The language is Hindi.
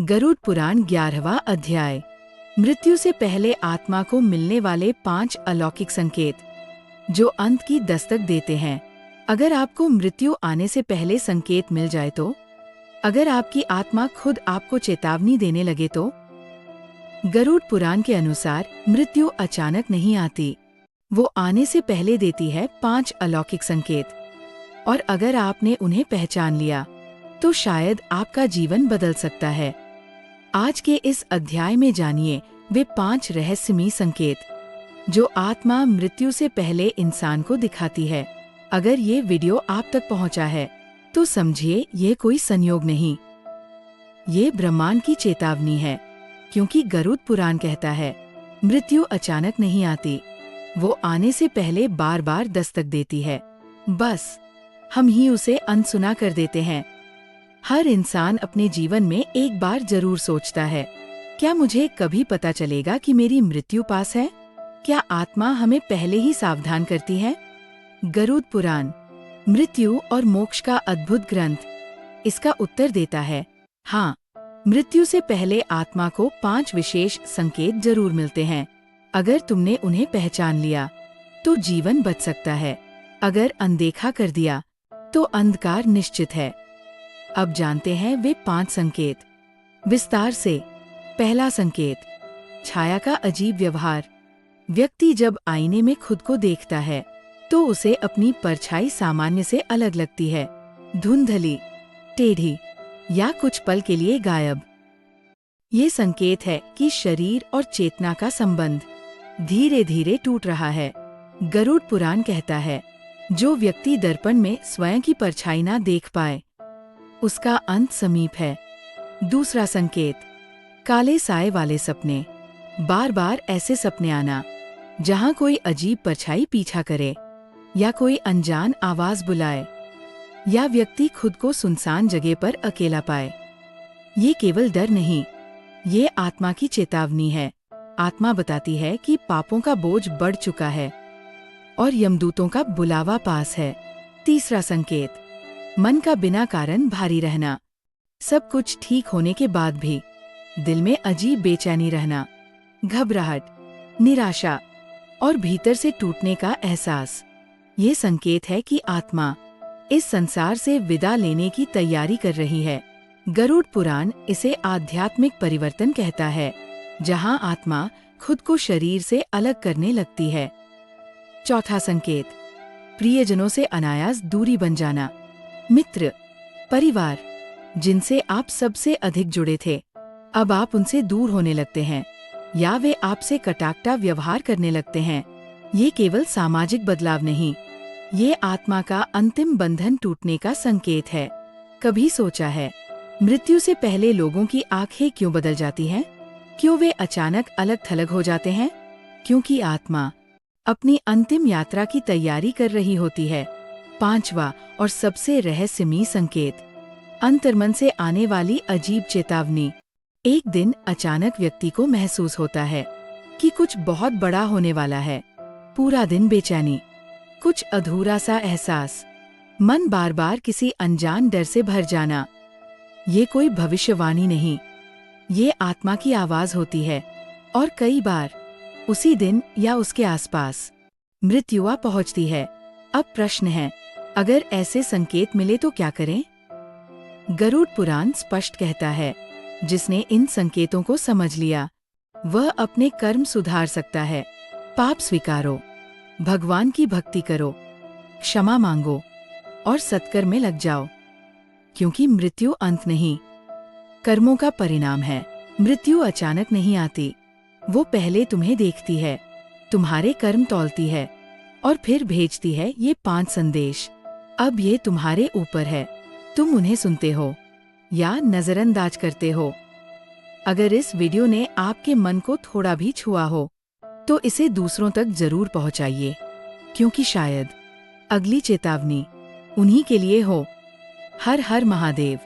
गरुड़ पुराण 11वां अध्याय। मृत्यु से पहले आत्मा को मिलने वाले 5 अलौकिक संकेत जो अंत की दस्तक देते हैं। अगर आपको मृत्यु आने से पहले संकेत मिल जाए तो, अगर आपकी आत्मा खुद आपको चेतावनी देने लगे तो। गरुड़ पुराण के अनुसार मृत्यु अचानक नहीं आती, वो आने से पहले देती है 5 अलौकिक संकेत, और अगर आपने उन्हें पहचान लिया तो शायद आपका जीवन बदल सकता है। आज के इस अध्याय में जानिए वे 5 रहस्यमयी संकेत जो आत्मा मृत्यु से पहले इंसान को दिखाती है। अगर ये वीडियो आप तक पहुंचा है तो समझिए ये कोई संयोग नहीं, ये ब्रह्मांड की चेतावनी है, क्योंकि गरुड़ पुराण कहता है मृत्यु अचानक नहीं आती, वो आने से पहले बार बार दस्तक देती है। बस हम ही उसे अनसुना कर देते हैं। हर इंसान अपने जीवन में एक बार जरूर सोचता है, क्या मुझे कभी पता चलेगा कि मेरी मृत्यु पास है? क्या आत्मा हमें पहले ही सावधान करती है? गरुड़ पुराण मृत्यु और मोक्ष का अद्भुत ग्रंथ इसका उत्तर देता है, हाँ, मृत्यु से पहले आत्मा को 5 विशेष संकेत जरूर मिलते हैं। अगर तुमने उन्हें पहचान लिया तो जीवन बच सकता है, अगर अनदेखा कर दिया तो अंधकार निश्चित है। अब जानते हैं वे 5 संकेत विस्तार से। पहला संकेत, छाया का अजीब व्यवहार। व्यक्ति जब आईने में खुद को देखता है तो उसे अपनी परछाई सामान्य से अलग लगती है, धुंधली, टेढ़ी या कुछ पल के लिए गायब। ये संकेत है कि शरीर और चेतना का संबंध धीरे धीरे टूट रहा है। गरुड़ पुराण कहता है, जो व्यक्ति दर्पण में स्वयं की परछाई ना देख पाए उसका अंत समीप है। दूसरा संकेत, काले साए वाले सपने। बार बार ऐसे सपने आना जहां कोई अजीब परछाई पीछा करे, या कोई अनजान आवाज बुलाए, या व्यक्ति खुद को सुनसान जगह पर अकेला पाए। ये केवल डर नहीं, ये आत्मा की चेतावनी है। आत्मा बताती है कि पापों का बोझ बढ़ चुका है और यमदूतों का बुलावा पास है। तीसरा संकेत, मन का बिना कारण भारी रहना। सब कुछ ठीक होने के बाद भी दिल में अजीब बेचैनी रहना, घबराहट, निराशा और भीतर से टूटने का एहसास। ये संकेत है कि आत्मा इस संसार से विदा लेने की तैयारी कर रही है। गरुड़ पुराण इसे आध्यात्मिक परिवर्तन कहता है, जहां आत्मा खुद को शरीर से अलग करने लगती है। चौथा संकेत, प्रियजनों से अनायास दूरी बन जाना। मित्र, परिवार जिनसे आप सबसे अधिक जुड़े थे, अब आप उनसे दूर होने लगते हैं, या वे आपसे कटाक्ष व्यवहार करने लगते हैं। ये केवल सामाजिक बदलाव नहीं, ये आत्मा का अंतिम बंधन टूटने का संकेत है। कभी सोचा है मृत्यु से पहले लोगों की आंखें क्यों बदल जाती हैं? क्यों वे अचानक अलग थलग हो जाते हैं? क्योंकि आत्मा अपनी अंतिम यात्रा की तैयारी कर रही होती है। पांचवा और सबसे रहस्यमयी संकेत, अंतर्मन से आने वाली अजीब चेतावनी। एक दिन अचानक व्यक्ति को महसूस होता है कि कुछ बहुत बड़ा होने वाला है। पूरा दिन बेचैनी, कुछ अधूरा सा एहसास, मन बार बार किसी अनजान डर से भर जाना। ये कोई भविष्यवाणी नहीं, ये आत्मा की आवाज होती है, और कई बार उसी दिन या उसके आसपास मृत्यु आ पहुंचती है। अब प्रश्न है, अगर ऐसे संकेत मिले तो क्या करें? गरुड़ पुराण स्पष्ट कहता है, जिसने इन संकेतों को समझ लिया वह अपने कर्म सुधार सकता है। पाप स्वीकारो, भगवान की भक्ति करो, क्षमा मांगो और सत्कर्म में लग जाओ, क्योंकि मृत्यु अंत नहीं, कर्मों का परिणाम है। मृत्यु अचानक नहीं आती, वो पहले तुम्हें देखती है, तुम्हारे कर्म तौलती है और फिर भेजती है ये 5 संदेश। अब ये तुम्हारे ऊपर है, तुम उन्हें सुनते हो या नजरअंदाज करते हो। अगर इस वीडियो ने आपके मन को थोड़ा भी छुआ हो तो इसे दूसरों तक जरूर पहुंचाइए, क्योंकि शायद अगली चेतावनी उन्हीं के लिए हो। हर हर महादेव।